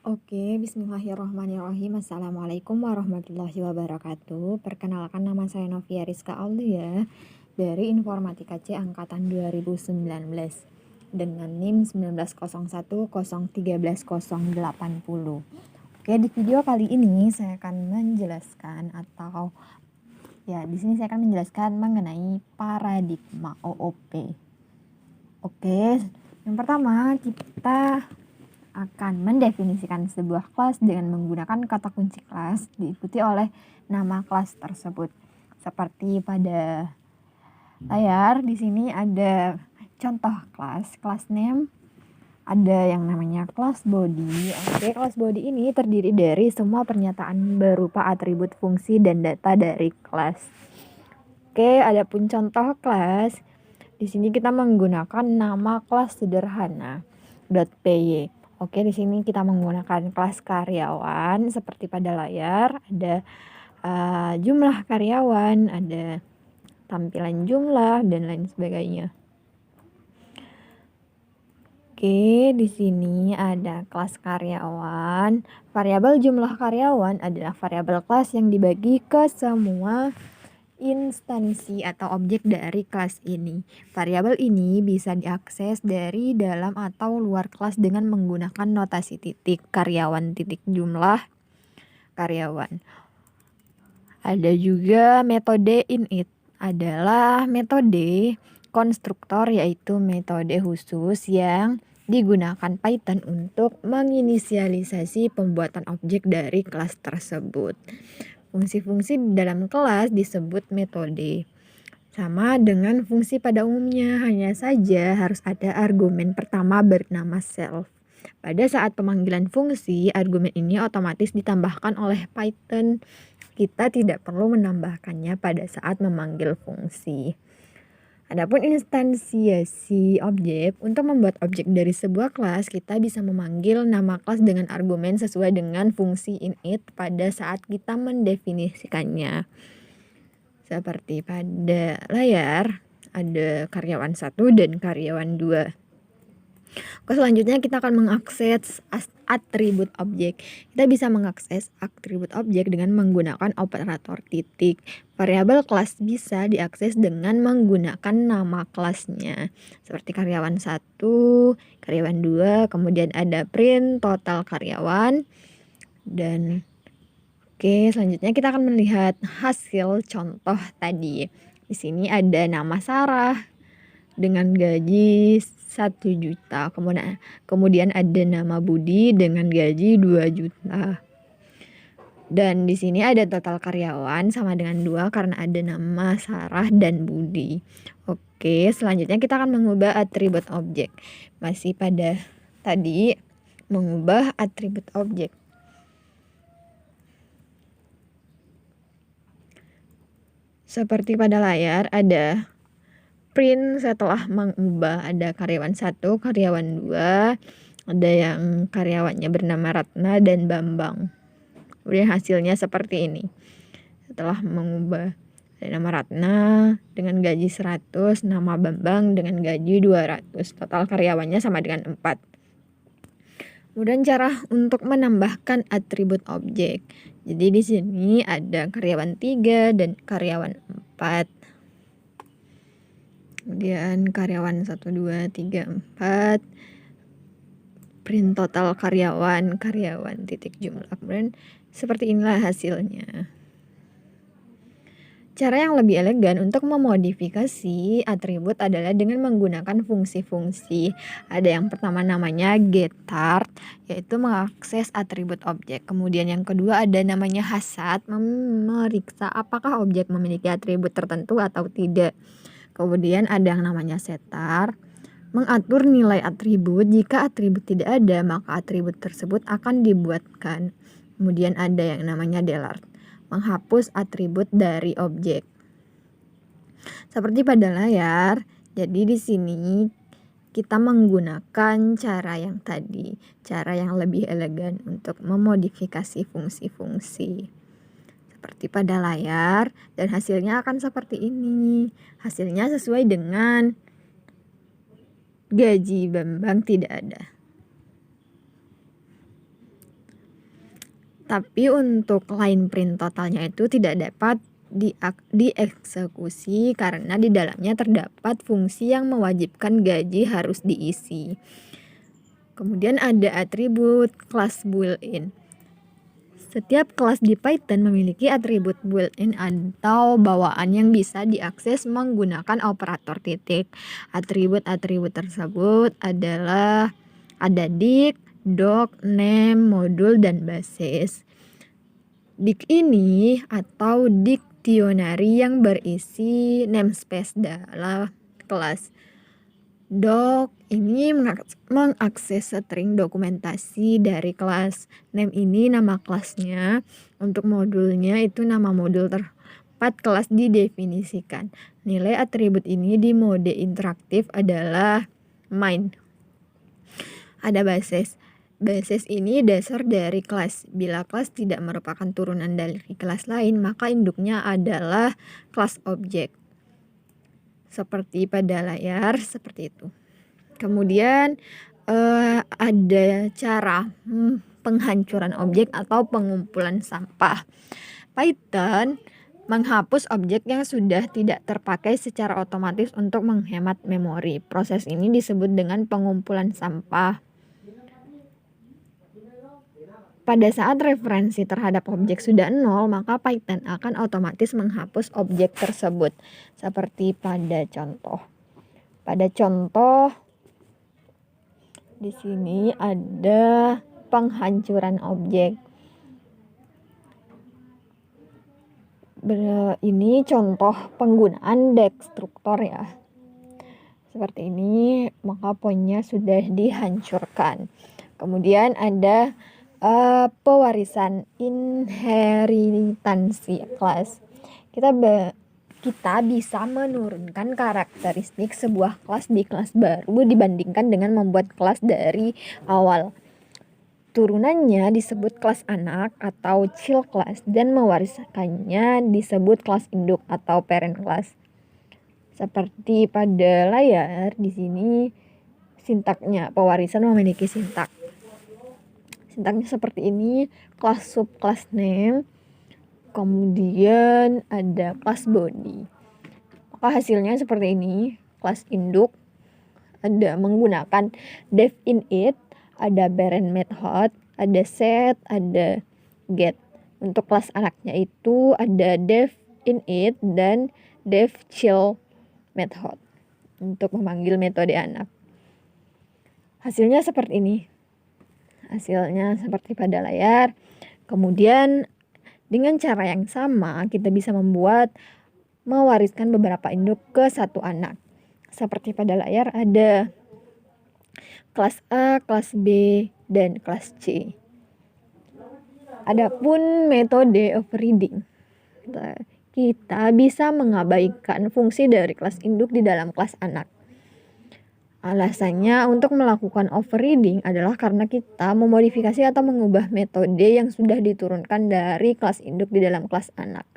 Oke, bismillahirrahmanirrahim. Assalamualaikum warahmatullahi wabarakatuh. Perkenalkan, nama saya Novia Rizka Aulia dari Informatika C Angkatan 2019 dengan NIM 1901013080. Oke, di video kali ini saya akan menjelaskan di sini saya akan menjelaskan mengenai paradigma OOP. Oke, yang pertama kita akan mendefinisikan sebuah kelas dengan menggunakan kata kunci kelas diikuti oleh nama kelas tersebut. Seperti pada layar di sini ada contoh class name, ada yang namanya class body. Oke, class body ini terdiri dari semua pernyataan berupa atribut, fungsi, dan data dari kelas. Oke, adapun contoh kelas di sini kita menggunakan nama kelas sederhana .py. Oke, di sini kita menggunakan kelas karyawan seperti pada layar, ada jumlah karyawan, ada tampilan jumlah dan lain sebagainya. Oke, di sini ada kelas karyawan. Variabel jumlah karyawan adalah variabel kelas yang dibagi ke semua instansi atau objek dari kelas ini. Variabel ini bisa diakses dari dalam atau luar kelas dengan menggunakan notasi titik karyawan titik jumlah karyawan. Ada juga metode init, adalah metode konstruktor, yaitu metode khusus yang digunakan Python untuk menginisialisasi pembuatan objek dari kelas tersebut. Fungsi-fungsi di dalam kelas disebut metode. Sama dengan fungsi pada umumnya, hanya saja harus ada argumen pertama bernama self. Pada saat pemanggilan fungsi, argumen ini otomatis ditambahkan oleh Python. Kita tidak perlu menambahkannya pada saat memanggil fungsi. Adapun instansiasi objek, untuk membuat objek dari sebuah kelas, kita bisa memanggil nama kelas dengan argumen sesuai dengan fungsi init pada saat kita mendefinisikannya. Seperti pada layar, ada karyawan 1 dan karyawan 2. Selanjutnya kita akan mengakses atribut objek. Kita bisa mengakses atribut objek dengan menggunakan operator titik. Variabel kelas bisa diakses dengan menggunakan nama kelasnya. Seperti karyawan 1, karyawan 2, kemudian ada print total karyawan. Dan selanjutnya kita akan melihat hasil contoh tadi. Di sini ada nama Sarah dengan gaji 1 juta. Kemudian ada nama Budi dengan gaji 2 juta. Dan di sini ada total karyawan sama dengan 2 karena ada nama Sarah dan Budi. Oke, selanjutnya kita akan mengubah atribut objek. Masih pada tadi mengubah atribut objek. Seperti pada layar ada print setelah mengubah, ada karyawan 1, karyawan 2, ada yang karyawannya bernama Ratna dan Bambang. Kemudian hasilnya seperti ini. Setelah mengubah, ada nama Ratna dengan gaji 100, nama Bambang dengan gaji 200. Total karyawannya sama dengan 4. Kemudian cara untuk menambahkan atribut objek. Jadi di sini ada karyawan 3 dan karyawan 4. Kemudian karyawan 1, 2, 3, 4. Print total karyawan titik jumlah. Kemudian seperti inilah hasilnya. Cara yang lebih elegan untuk memodifikasi atribut adalah dengan menggunakan fungsi-fungsi. Ada yang pertama namanya getArt, yaitu mengakses atribut objek. Kemudian yang kedua ada namanya hasat, memeriksa apakah objek memiliki atribut tertentu atau tidak. Kemudian ada yang namanya setar, mengatur nilai atribut. Jika atribut tidak ada, maka atribut tersebut akan dibuatkan. Kemudian ada yang namanya delart, menghapus atribut dari objek. Seperti pada layar, jadi di sini kita menggunakan cara yang tadi, cara yang lebih elegan untuk memodifikasi fungsi-fungsi. Seperti pada layar, dan hasilnya akan seperti ini. Hasilnya sesuai dengan gaji Bambang tidak ada. Tapi untuk line print totalnya itu tidak dapat dieksekusi karena di dalamnya terdapat fungsi yang mewajibkan gaji harus diisi. Kemudian ada atribut kelas built-in. Setiap kelas di Python memiliki atribut built-in atau bawaan yang bisa diakses menggunakan operator titik. Atribut-atribut tersebut adalah ada dict, doc, name, modul, dan basis. Dict ini atau dictionary yang berisi namespace dalam kelas. Doc ini mengakses string dokumentasi dari kelas. Name ini nama kelasnya. Untuk modulnya itu nama modul tempat kelas didefinisikan. Nilai atribut ini di mode interaktif adalah main. Ada basis. Basis ini dasar dari kelas. Bila kelas tidak merupakan turunan dari kelas lain, maka induknya adalah kelas objek. Seperti pada layar, seperti itu. Kemudian ada cara penghancuran objek atau pengumpulan sampah. Python menghapus objek yang sudah tidak terpakai secara otomatis untuk menghemat memori. Proses ini disebut dengan pengumpulan sampah. Pada saat referensi terhadap objek sudah 0, maka Python akan otomatis menghapus objek tersebut. Seperti pada contoh. Pada contoh di sini ada penghancuran objek. Ini contoh penggunaan destruktor ya. Seperti ini, maka poinnya sudah dihancurkan. Kemudian ada pewarisan inheritansi kelas. Kita bisa menurunkan karakteristik sebuah kelas di kelas baru dibandingkan dengan membuat kelas dari awal. Turunannya disebut kelas anak atau child class dan mewariskannya disebut kelas induk atau parent class. Seperti pada layar di sini sintaknya pewarisan memiliki sintak. Sintaknya seperti ini, kelas sub kelas name, kemudian ada kelas body. Maka hasilnya seperti ini, kelas induk ada menggunakan def init, ada parent method, ada set, ada get. Untuk kelas anaknya itu ada def init dan def child method untuk memanggil metode anak. Hasilnya seperti ini. Hasilnya seperti pada layar. Kemudian dengan cara yang sama kita bisa mewariskan beberapa induk ke satu anak. Seperti pada layar ada kelas A, kelas B, dan kelas C. Adapun metode overriding, kita bisa mengabaikan fungsi dari kelas induk di dalam kelas anak. Alasannya untuk melakukan overriding adalah karena kita memodifikasi atau mengubah metode yang sudah diturunkan dari kelas induk di dalam kelas anak.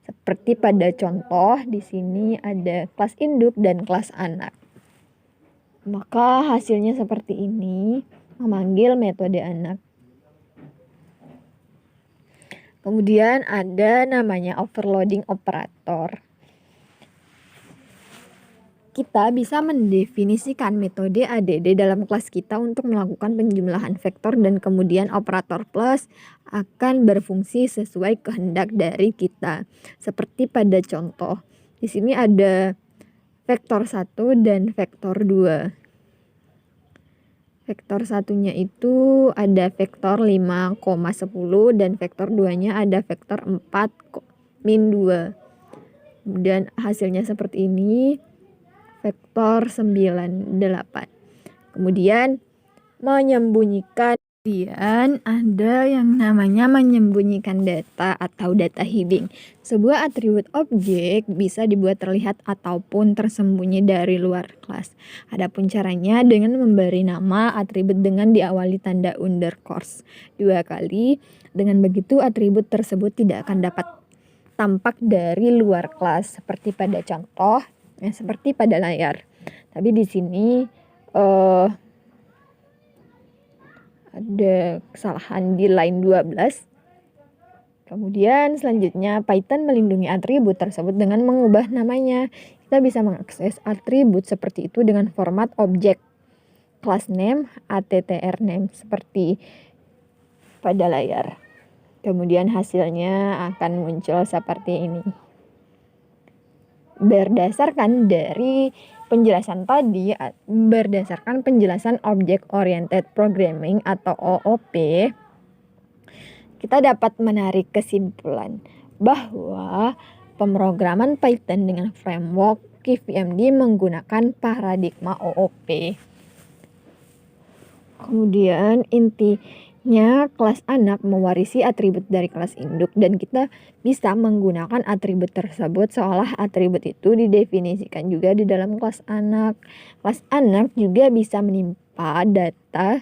Seperti pada contoh di sini ada kelas induk dan kelas anak. Maka hasilnya seperti ini, memanggil metode anak. Kemudian ada namanya overloading operator. Kita bisa mendefinisikan metode ADD dalam kelas kita untuk melakukan penjumlahan vektor dan kemudian operator plus akan berfungsi sesuai kehendak dari kita. Seperti pada contoh. Di sini ada vektor 1 dan vektor 2. Vektor satunya itu ada vektor 5,10 dan vektor 2-nya ada vektor 4 min 2. Dan hasilnya seperti ini. Vektor 98. Kemudian menyembunyikan. Kemudian ada yang namanya menyembunyikan data atau data hiding. Sebuah atribut objek bisa dibuat terlihat ataupun tersembunyi dari luar kelas. Adapun caranya dengan memberi nama atribut dengan diawali tanda underscore 2 kali. Dengan begitu atribut tersebut tidak akan dapat tampak dari luar kelas seperti pada contoh. Seperti pada layar. Tapi di sini ada kesalahan di line 12. Kemudian selanjutnya Python melindungi atribut tersebut dengan mengubah namanya. Kita bisa mengakses atribut seperti itu dengan format objek class name, attr name seperti pada layar. Kemudian hasilnya akan muncul seperti ini. Berdasarkan dari penjelasan tadi, berdasarkan penjelasan Object Oriented Programming atau OOP, kita dapat menarik kesimpulan bahwa pemrograman Python dengan framework KVMD menggunakan paradigma OOP. Kemudian intinya kelas anak mewarisi atribut dari kelas induk dan kita bisa menggunakan atribut tersebut seolah atribut itu didefinisikan juga di dalam kelas anak. Kelas anak juga bisa menimpa data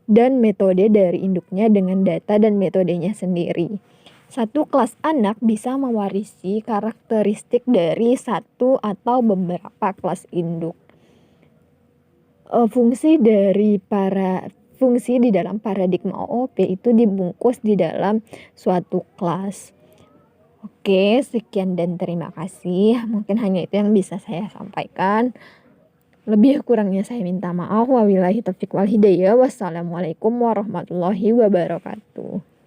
dan metode dari induknya dengan data dan metodenya sendiri. Satu kelas anak bisa mewarisi karakteristik dari satu atau beberapa kelas induk. Fungsi di dalam paradigma OOP itu dibungkus di dalam suatu kelas. Oke, sekian dan terima kasih. Mungkin hanya itu yang bisa saya sampaikan. Lebih kurangnya saya minta maaf. Wabillahi taufiq wal hidayah. Wassalamualaikum warahmatullahi wabarakatuh.